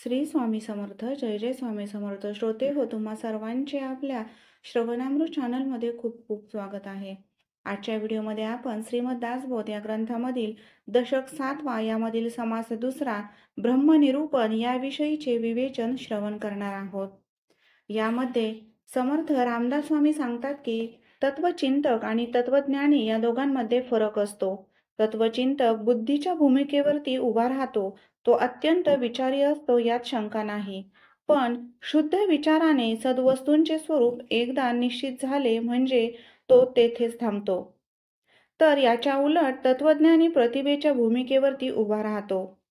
श्री स्वामी समर्थ. जय जय स्वामी समर्थ. श्रोते हो, तुम्हा सर्वांचे आपल्या श्रवणामृत चॅनलमध्ये खूप खूप स्वागत आहे. आजच्या व्हिडिओमध्ये आपण श्रीमद दासबोध या ग्रंथामधील दशक 7वा यामधील समास दुसरा ब्रह्मनिरूपण याविषयीचे विवेचन श्रवण करणार आहोत. यामध्ये समर्थ रामदास स्वामी सांगतात की तत्वचिंतक आणि तत्वज्ञानी या दोघांमध्ये फरक असतो. तत्वचिंतक बुद्धीच्या भूमिकेवरती उभा राहतो, तो अत्यंत विचारी असतो, यात शंका नाही. पण शुद्ध विचाराने सद्वस्तूंचे स्वरूप एकदा निश्चित झाले म्हणजे तो तेथेच थांबतो. तर याच्या उलट तत्वज्ञानी प्रतिभेच्या भूमिकेवरती उभा राहतो.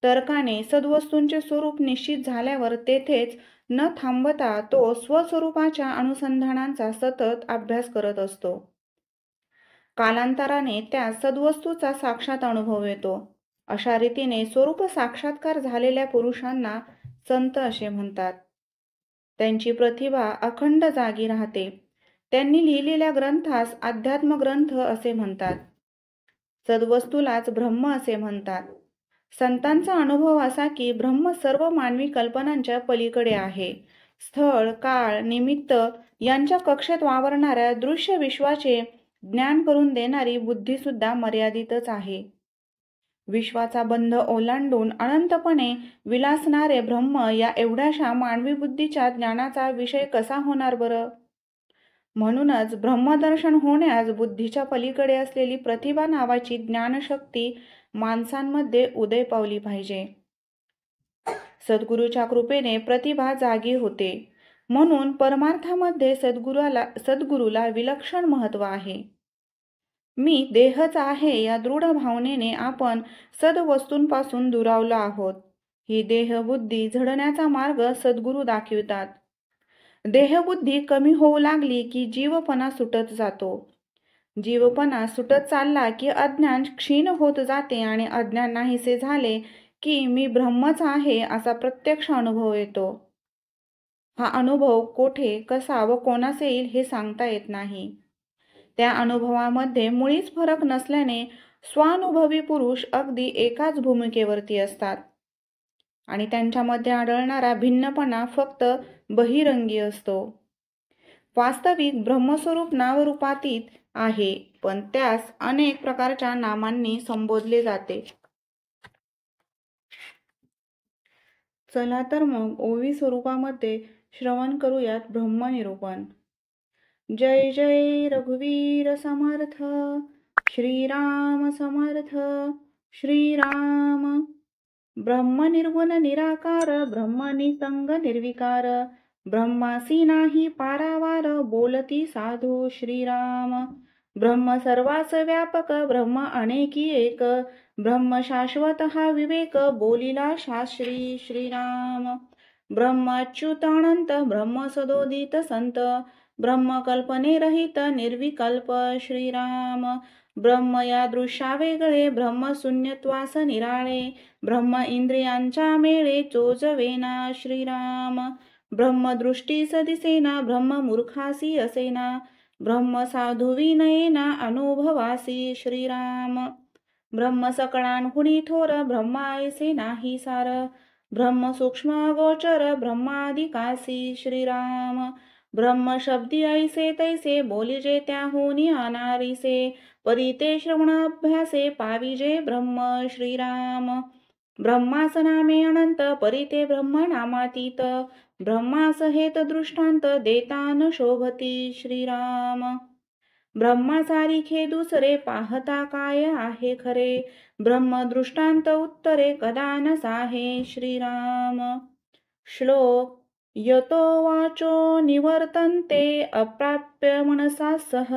तर्काने सद्वस्तूंचे स्वरूप निश्चित झाल्यावर तेथेच न थांबता तो स्वस्वरूपाच्या अनुसंधानाचा सतत अभ्यास करत असतो. कालांतराने त्या सद्वस्तूचा साक्षात अनुभव येतो. अशा रीतीने स्वरूप साक्षात्कार झालेल्या पुरुषांना संत असे म्हणतात. त्यांची प्रतिभा अखंड जागी राहते. त्यांनी लिहिलेल्या ग्रंथास अध्यात्म ग्रंथ असे म्हणतात. सद्वस्तूलाच ब्रह्म असे म्हणतात. संतांचा अनुभव असा की ब्रह्म सर्व मानवी कल्पनांच्या पलीकडे आहे. स्थळ, काळ, निमित्त यांच्या कक्षेत वावरणाऱ्या दृश्य विश्वाचे ज्ञान करून देणारी बुद्धी सुद्धा मर्यादितच आहे. विश्वाचा बंध ओलांडून अनंतपणे विलासणारे ब्रह्म या एवढ्याशा मानवी बुद्धीच्या ज्ञानाचा विषय कसा होणार बरं? म्हणूनच ब्रह्मदर्शन होण्यास बुद्धीच्या पलीकडे असलेली प्रतिभा नावाची ज्ञानशक्ती माणसांमध्ये उदय पावली पाहिजे. सद्गुरूच्या कृपेने प्रतिभा जागी होते. म्हणून परमार्थामध्ये सद्गुरूला विलक्षण महत्त्व आहे. मी देहच आहे या दृढ भावनेने आपण सद्वस्तूंपासून दुरावलो आहोत. ही देहबुद्धी झडण्याचा मार्ग सद्गुरू दाखवितात. देहबुद्धी कमी होऊ लागली की जीवपणा सुटत जातो. जीवपणा सुटत चालला की अज्ञान क्षीण होत जाते आणि अज्ञान नाहीसे झाले की मी ब्रह्मच आहे असा प्रत्यक्ष अनुभव येतो. हा अनुभव कोठे, कसा व कोणास येईल हे सांगता येत नाही. त्या अनुभवामध्ये मुळीच फरक नसल्याने स्वानुभवी पुरुष अगदी एकाच भूमिकेवरती असतात आणि त्यांच्यामध्ये आढळणारा भिन्नपणा फक्त बहिरंगी असतो. वास्तविक ब्रह्मस्वरूप नामरूपातीत आहे, पण त्यास अनेक प्रकारच्या नामांनी संबोधले जाते. चला तर मग ओवी स्वरूपामध्ये श्रवण करूयात ब्रह्मनिरूपण. जय जय रघुवीर समर्थ. श्रीराम समर्थ. श्रीराम. ब्रह्मनिर्गुण निराकार, ब्रह्म निसंग निर्विकार, ब्रह्मासी नाही पारावार, बोलती साधू श्रीराम. ब्रह्म सर्वास व्यापक, ब्रह्म अनेकी एक, ब्रह्म शाश्वत हा विवेक, बोलिला शास्त्री श्रीराम. ब्रह्म अच्युत अनंत, ब्रह्म सदोदित संत, ब्रह्म कल्पने रहित निर्विकल्प श्रीराम. ब्रह्म या दृश्या वेगळे, ब्रह्म शून्यत्वास निराळे, ब्रह्म इंद्रियांच्या मेळे चोजवेना श्रीराम. ब्रह्म दृष्टीस दिसेना, ब्रह्म मूर्खासी असेना, ब्रह्म साधू विनयेना अनुभवासी श्रीराम. ब्रह्म सकळांहुनी थोर, ब्रह्म ऐसे नाही सार, ब्रह्म सूक्ष्म गोचर, ब्रह्मादिकासी श्रीराम. ब्रह्म शब्दी ऐसे तैसे, बोलिजे त्याहुनी अनारिसे, परी ते श्रवण अभ्यासे, पाविजे ब्रह्म श्रीराम. ब्रह्मास नामे अनंत, परी ते ब्रह्म नामातीत, ब्रह्मास हेत दृष्टांत, देता न शोभती श्रीराम. ब्रह्मासारिखे दुसरे, पाहता काय आहे खरे, ब्रह्म दृष्टांत उत्तरे, कदा न साहे श्रीराम. श्लोक. यतो वाचो निवर्तन्ते, अप्राप्य मनसा सह.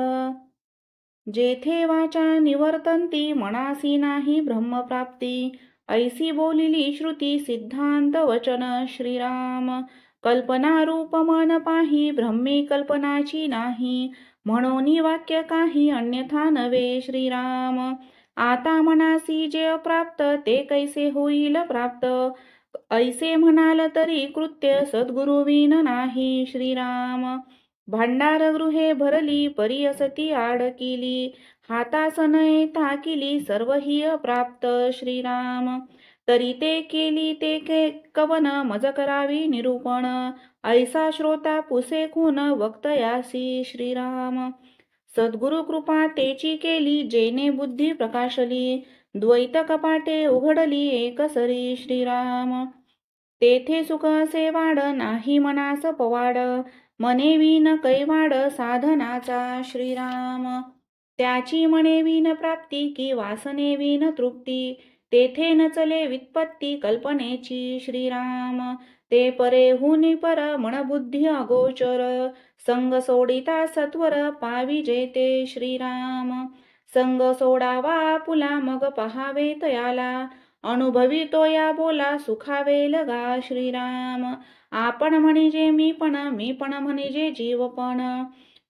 जेथे वाचा निवर्तन्ती, मनासी नाही ब्रह्मप्राप्ती, ऐसी बोलिली श्रुती सिद्धांत वचन श्रीराम. कल्पना रूप मन पाही, ब्रह्मी कल्पनाची नाही, म्हणून वाक्य काही अन्यथा नवे श्रीराम. आता मनासी जे अप्राप्त, ते कैसे होईल प्राप्त, ऐसे म्हणाल तरी कृत्य सद्गुरुविन नाही श्रीराम. भांडार गृहे भरली, परी असती आडकिली, हातास नये थाकिली, सर्व ही अप्राप्त श्रीराम. तरी ते केली ते कवन मज करावी निरूपण ऐसा श्रोता पुसे खून वक्तयासी श्रीराम सद्गुरु कृपा तेची केली जेने बुद्धी प्रकाशली द्वैत कपाटे उघडली एकसरी श्रीराम तेथे सुख असे वाढ नाही मनास पवाड मने विन कैवाड साधनाचा श्रीराम त्याची मने विन प्राप्ती की वासने विन तृप्ती तेथे न चले वित्पत्ती कल्पनेची श्रीराम ते परे हुनी पर मनबुद्धी अगोचर संग सोडिता सत्वर पावी जेते श्रीराम संग सोडावा पुला मग पहावे तयाला अनुभवी तो या बोला सुखावे लगा श्रीराम आपण म्हणजे मी पण म्हणजे जीवपण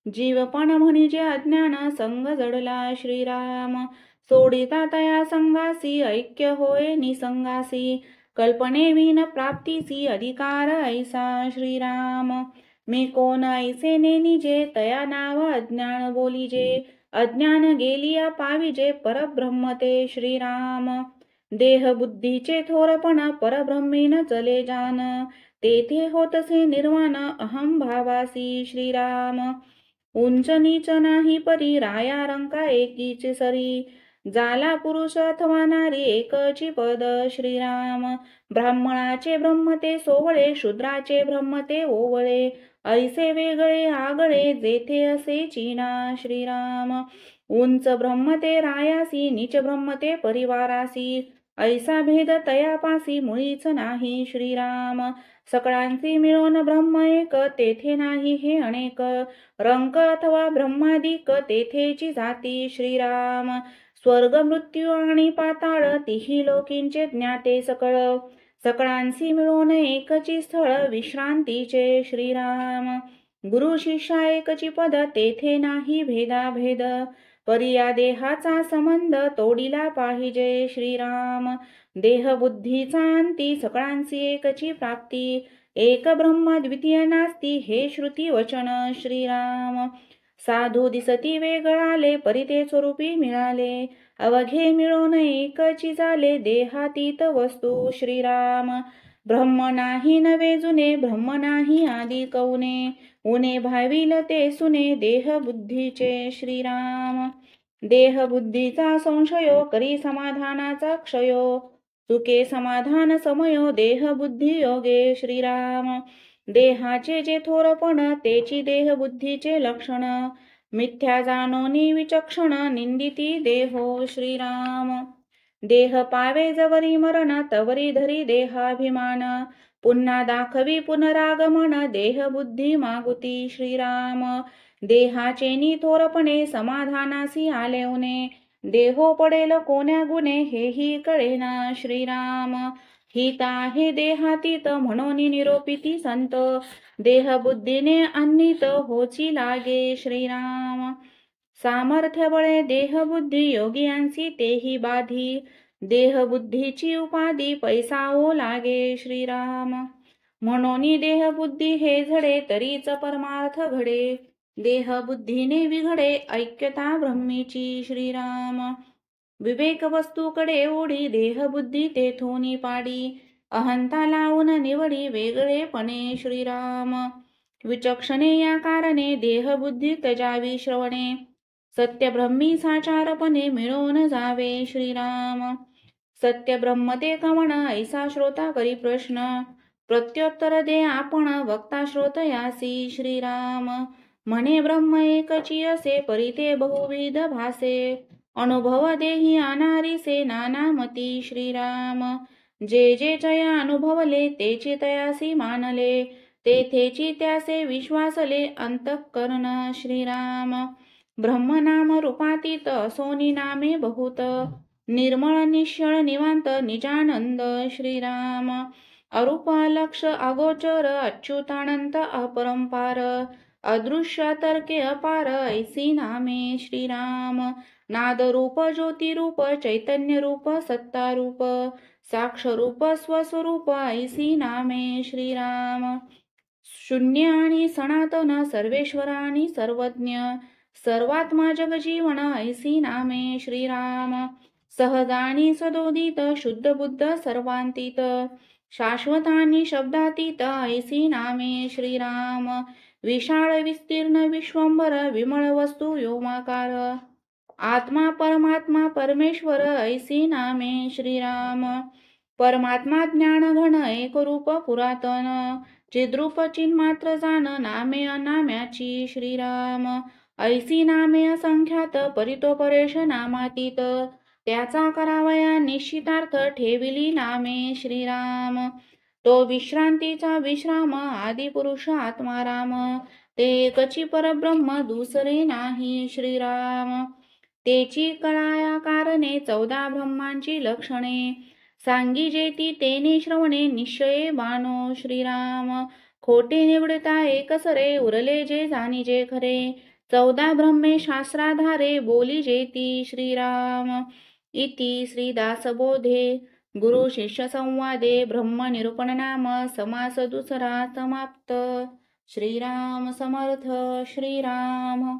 जीवपण म्हणजे अज्ञान संग जडला श्रीराम सोडिता तया संगासी ऐक्य होय निसंगासी कल्पने विन प्राप्तीसी अधिकार ऐसा श्रीराम मी कोण ऐसे निजे तया नाव अज्ञान बोलीजे अज्ञान गेलिया पाविजे परब्रह्म ते श्रीराम देह बुद्धीचे थोरपण परब्रह्मीन चले जान तेथे होतसे निर्वाण अहम भावासी श्रीराम उंच नीच नाही परी राया रंका एकीची सरी जाला पुरुष अथवा नारी एकची पद श्रीराम ब्राह्मणाचे ब्रह्म ते सोवळे शूद्राचे ब्रह्म ते ओवळे ऐसे वेगळे आगळे जेथे असे चीना श्रीराम उंच ब्रह्म ते रायासी नीच ब्रह्म ते परिवारासी ऐसा भेद तयापासी मुळीच नाही श्रीराम सकळांचे मिळून ब्रह्म एक तेथे नाही हे अनेक रंक अथवा ब्रह्मादिक तेथेची जाती श्रीराम स्वर्ग मृत्यू आणि पाताळ तिही लोकींचे ज्ञाते सकळ सकळांशी मिळून एकची स्थळ विश्रांतीचे श्रीराम गुरु शिष्या एकची पद तेथे नाही भेदाभेद परी या देहाचा संबंध तोडिला पाहिजे श्रीराम देह बुद्धीचा अंती सकळांची एकची प्राप्ती एक ब्रह्म द्वितीय नास्ती हे श्रुती वचन श्रीराम साधू दिसती वेगळाले परी ते स्वरूपी मिळाले अवघे मिळून एकची झाले देहातीत वस्तू श्रीराम ब्रह्म नाही नवे जुने ब्रह्म नाही आदी कौने उने भाविल ते सुने देह बुद्धीचे श्रीराम देह बुद्धीचा संशयो करी समाधानाचा क्षयो सुखे समाधान समयो देह बुद्धी योगे श्रीराम देहाचे जे थोरपण तेची देह बुद्धीचे लक्षण मिथ्या जाणोनी विचक्षण निंदिती देहो श्रीराम देह पावे जवरी मरण तवरी धरी देहाभिमान पुन्हा दाखवी पुनरागमन देह बुद्धी मागुती श्रीराम देहाचे निथोरपणे समाधानासी आलेवने देहो पडेल कोण्या गुणे हेही कळेना श्रीराम हिता हे देहातीत म्हणून निरोपिती संत देह बुद्धीने अन्नित होची लागे श्रीराम सामर्थ्य बळे देह बुद्धी योगियांसी तेही बाधी देह बुद्धीची उपाधी पैसा हो लागे श्रीराम म्हणून देह बुद्धी हे झडे तरीच परमार्थ घडे देह बुद्धीने विघडे ऐक्यता ब्रह्मीची श्रीराम विवेक वस्तूकडे ओढी देह बुद्धी तेथोनी पाडी अहंता लावून निवडी वेगळेपणे श्रीराम विचक्षणे या कारणे देह बुद्धी त्यजावी श्रवणे सत्य ब्रह्मी साचारपणे मिळवून जावे श्रीराम सत्य ब्रह्म ते कवण ऐसा श्रोता करी प्रश्न प्रत्युत्तर दे आपण वक्ता श्रोतयासी श्रीराम म्हणे ब्रह्म एकची असे परिते बहुविध भासे अनुभव देही अनारिसे नानामती श्रीराम जे जे जया अनुभवले तेची तयासी मानले तेथेची त्यासे विश्वासले अंतःकरण श्रीराम ब्रह्मनाम रूपातीत असोनी नामे बहुत निर्मळ निश्चळ निवांत निजानंद श्रीराम अरूप लक्ष अगोचर अच्युतानंत अपरंपार अदृश्य तर्के अपार ऐसी नामे श्रीराम नादरूप ज्योतिरूप चैतन्यरूप सत्तारूप साक्षरूप स्वस्वरूप ऐसी नामे श्रीराम शून्य आणि सनातन सर्वेश्वर आणि सर्वज्ञ सर्वात्मा जगजीवन ऐसी नामे श्रीराम सहजानी सदोदित शुद्ध बुद्ध सर्वांतीत शाश्वतानी शब्दातीत ऐसी नामे श्रीराम विशाळ विस्तीर्ण विश्वंभर विमळ वस्तू व्योमाकार आत्मा परमात्मा परमेश्वर ऐसी नामे श्रीराम परमात्मा ज्ञान घन एक रूप पुरातन चिद्रूप चिन्मात्र जाण नामे अनाम्याची श्रीराम ऐसी नामे असंख्यात परितो परेश नामातीत त्याचा करावया निश्चितार्थ ठेविली नामे श्रीराम तो विश्रांतीचा विश्राम आदिपुरुष आत्माराम ते एकची परब्रह्म दुसरे नाही श्रीराम तेची कळाया कारणे 14 ब्रह्मांची लक्षणे सांगी जेती तेने श्रवणे निश्चये बानो श्रीराम खोटे निवडता एकसरे उरले जे जाणीजे खरे 14 ब्रह्मे शास्त्राधारे बोली जेती श्रीराम इति श्रीदासबोधे गुरु शिष्य संवादे ब्रह्म निरूपण नाम समास दुसरा समाप्त श्रीराम समर्थ श्रीराम